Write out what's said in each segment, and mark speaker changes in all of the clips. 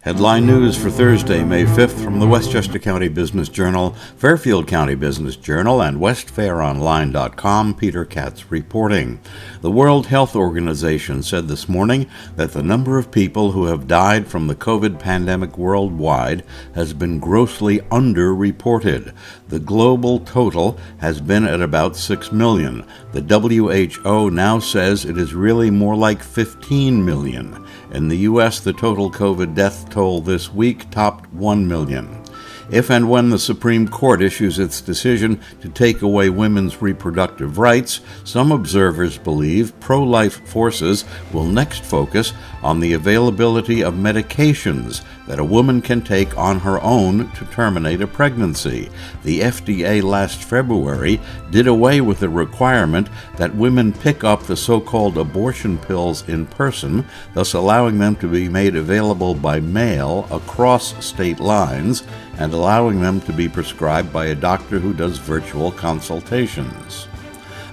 Speaker 1: Headline news for Thursday, May 5th from the Westchester County Business Journal, Fairfield County Business Journal, and westfaironline.com. Peter Katz reporting. The World Health Organization said this morning that the number of people who have died from the COVID pandemic worldwide has been grossly underreported. The global total has been at about 6 million. The WHO now says it is really more like 15 million. In the U.S., the total COVID death toll this week topped 1 million. If and when the Supreme Court issues its decision to take away women's reproductive rights, some observers believe pro-life forces will next focus on the availability of medications that a woman can take on her own to terminate a pregnancy. The FDA last February did away with the requirement that women pick up the so-called abortion pills in person, thus allowing them to be made available by mail across state lines and allowing them to be prescribed by a doctor who does virtual consultations.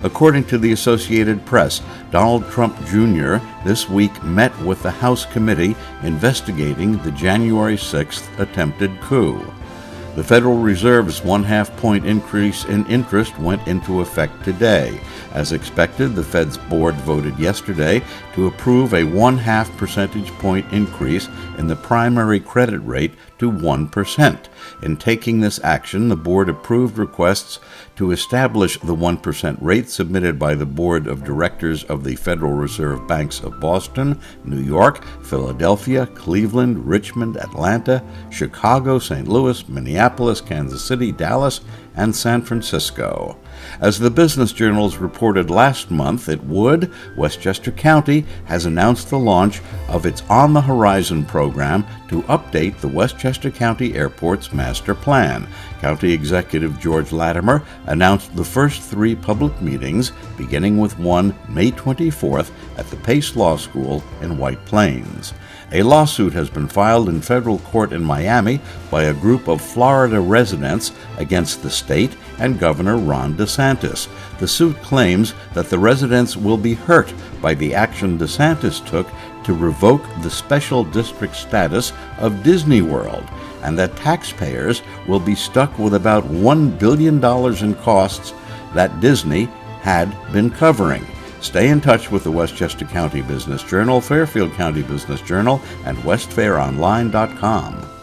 Speaker 1: According to the Associated Press, Donald Trump Jr. this week met with the House committee investigating the January 6th attempted coup. The Federal Reserve's 0.5-point increase in interest went into effect today. As expected, the Fed's board voted yesterday to approve a 0.5 percentage point increase in the primary credit rate to 1%. In taking this action, the board approved requests to establish the 1% rate submitted by the Board of Directors of the Federal Reserve Banks of Boston, New York, Philadelphia, Cleveland, Richmond, Atlanta, Chicago, St. Louis, Minneapolis, Kansas City, Dallas, and San Francisco. As the Business Journals reported last month it would, Westchester County has announced the launch of its On the Horizon program to update the Westchester County Airport's master plan. County Executive George Latimer announced the first 3 public meetings, beginning with one May 24th at the Pace Law School in White Plains. A lawsuit has been filed in federal court in Miami by a group of Florida residents against the state and Governor Ron DeSantis. The suit claims that the residents will be hurt by the action DeSantis took to revoke the special district status of Disney World, and that taxpayers will be stuck with about $1 billion in costs that Disney had been covering. Stay in touch with the Westchester County Business Journal, Fairfield County Business Journal, and westfaironline.com.